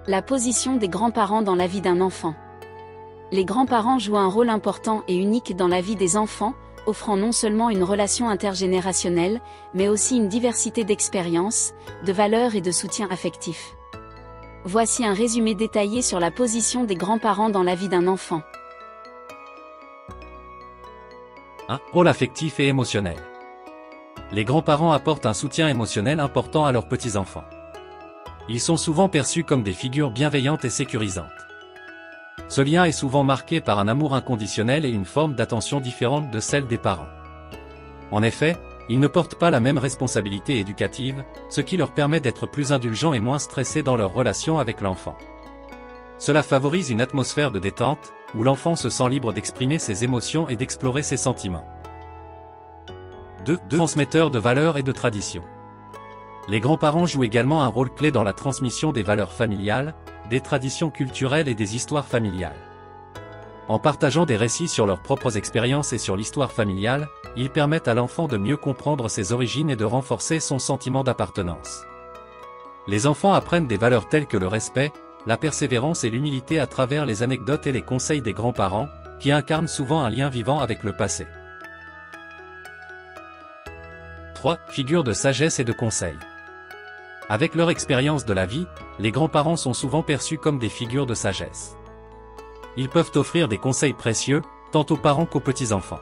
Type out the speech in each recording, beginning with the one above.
La position des grands-parents dans la vie d'un enfant. Les grands-parents jouent un rôle important et unique dans la vie des enfants, offrant non seulement une relation intergénérationnelle, mais aussi une diversité d'expériences, de valeurs et de soutien affectif. Voici un résumé détaillé sur la position des grands-parents dans la vie d'un enfant. 1. Rôle affectif et émotionnel. Les grands-parents apportent un soutien émotionnel important à leurs petits-enfants. Ils sont souvent perçus comme des figures bienveillantes et sécurisantes. Ce lien est souvent marqué par un amour inconditionnel et une forme d'attention différente de celle des parents. En effet, ils ne portent pas la même responsabilité éducative, ce qui leur permet d'être plus indulgents et moins stressés dans leur relation avec l'enfant. Cela favorise une atmosphère de détente, où l'enfant se sent libre d'exprimer ses émotions et d'explorer ses sentiments. 2. Transmetteurs de valeurs et de traditions. Les grands-parents jouent également un rôle clé dans la transmission des valeurs familiales, des traditions culturelles et des histoires familiales. En partageant des récits sur leurs propres expériences et sur l'histoire familiale, ils permettent à l'enfant de mieux comprendre ses origines et de renforcer son sentiment d'appartenance. Les enfants apprennent des valeurs telles que le respect, la persévérance et l'humilité à travers les anecdotes et les conseils des grands-parents, qui incarnent souvent un lien vivant avec le passé. 3. Figures de sagesse et de conseil. Avec leur expérience de la vie, les grands-parents sont souvent perçus comme des figures de sagesse. Ils peuvent offrir des conseils précieux, tant aux parents qu'aux petits-enfants.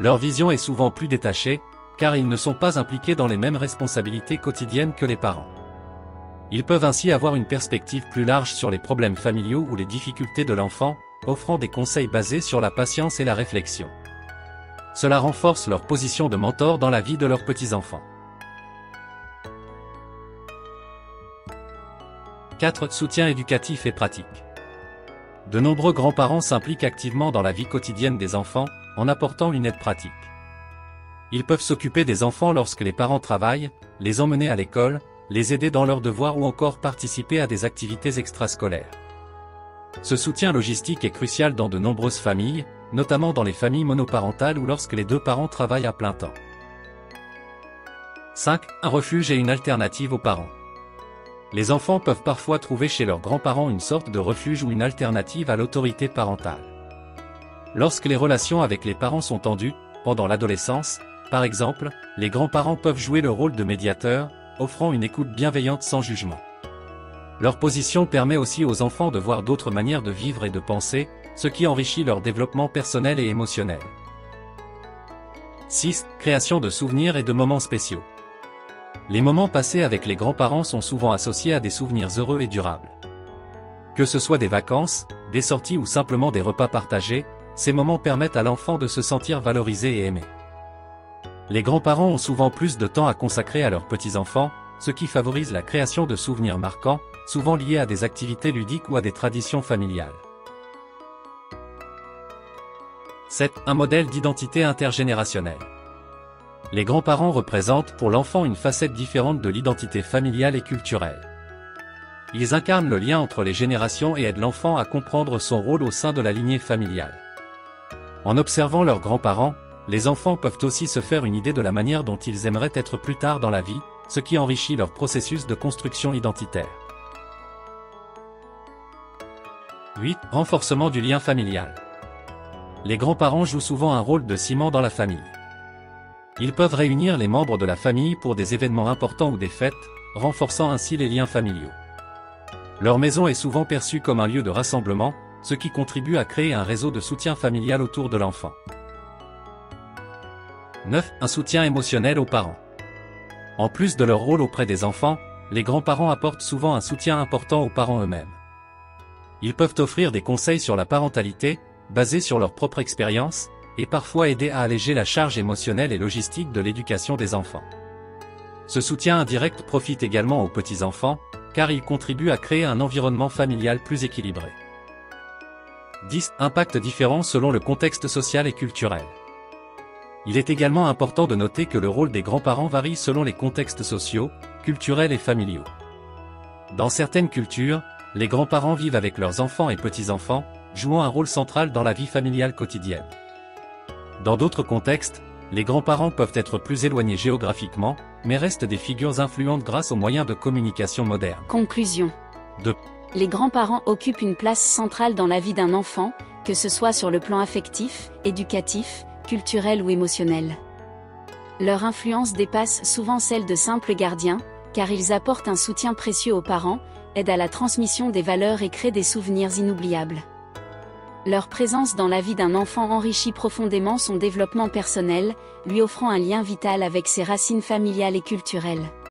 Leur vision est souvent plus détachée, car ils ne sont pas impliqués dans les mêmes responsabilités quotidiennes que les parents. Ils peuvent ainsi avoir une perspective plus large sur les problèmes familiaux ou les difficultés de l'enfant, offrant des conseils basés sur la patience et la réflexion. Cela renforce leur position de mentor dans la vie de leurs petits-enfants. 4. Soutien éducatif et pratique. De nombreux grands-parents s'impliquent activement dans la vie quotidienne des enfants, en apportant une aide pratique. Ils peuvent s'occuper des enfants lorsque les parents travaillent, les emmener à l'école, les aider dans leurs devoirs ou encore participer à des activités extrascolaires. Ce soutien logistique est crucial dans de nombreuses familles, notamment dans les familles monoparentales ou lorsque les deux parents travaillent à plein temps. 5. Un refuge et une alternative aux parents. Les enfants peuvent parfois trouver chez leurs grands-parents une sorte de refuge ou une alternative à l'autorité parentale. Lorsque les relations avec les parents sont tendues, pendant l'adolescence, par exemple, les grands-parents peuvent jouer le rôle de médiateur, offrant une écoute bienveillante sans jugement. Leur position permet aussi aux enfants de voir d'autres manières de vivre et de penser, ce qui enrichit leur développement personnel et émotionnel. 6. Création de souvenirs et de moments spéciaux. Les moments passés avec les grands-parents sont souvent associés à des souvenirs heureux et durables. Que ce soit des vacances, des sorties ou simplement des repas partagés, ces moments permettent à l'enfant de se sentir valorisé et aimé. Les grands-parents ont souvent plus de temps à consacrer à leurs petits-enfants, ce qui favorise la création de souvenirs marquants, souvent liés à des activités ludiques ou à des traditions familiales. 7. Un modèle d'identité intergénérationnelle. Les grands-parents représentent pour l'enfant une facette différente de l'identité familiale et culturelle. Ils incarnent le lien entre les générations et aident l'enfant à comprendre son rôle au sein de la lignée familiale. En observant leurs grands-parents, les enfants peuvent aussi se faire une idée de la manière dont ils aimeraient être plus tard dans la vie, ce qui enrichit leur processus de construction identitaire. 8. Renforcement du lien familial. Les grands-parents jouent souvent un rôle de ciment dans la famille. Ils peuvent réunir les membres de la famille pour des événements importants ou des fêtes, renforçant ainsi les liens familiaux. Leur maison est souvent perçue comme un lieu de rassemblement, ce qui contribue à créer un réseau de soutien familial autour de l'enfant. 9. Un soutien émotionnel aux parents. En plus de leur rôle auprès des enfants, les grands-parents apportent souvent un soutien important aux parents eux-mêmes. Ils peuvent offrir des conseils sur la parentalité, basés sur leur propre expérience, et parfois aider à alléger la charge émotionnelle et logistique de l'éducation des enfants. Ce soutien indirect profite également aux petits-enfants, car il contribue à créer un environnement familial plus équilibré. 10. Impact différent selon le contexte social et culturel. Il est également important de noter que le rôle des grands-parents varie selon les contextes sociaux, culturels et familiaux. Dans certaines cultures, les grands-parents vivent avec leurs enfants et petits-enfants, jouant un rôle central dans la vie familiale quotidienne. Dans d'autres contextes, les grands-parents peuvent être plus éloignés géographiquement, mais restent des figures influentes grâce aux moyens de communication modernes. Conclusion. 2. Les grands-parents occupent une place centrale dans la vie d'un enfant, que ce soit sur le plan affectif, éducatif, culturel ou émotionnel. Leur influence dépasse souvent celle de simples gardiens, car ils apportent un soutien précieux aux parents, aident à la transmission des valeurs et créent des souvenirs inoubliables. Leur présence dans la vie d'un enfant enrichit profondément son développement personnel, lui offrant un lien vital avec ses racines familiales et culturelles.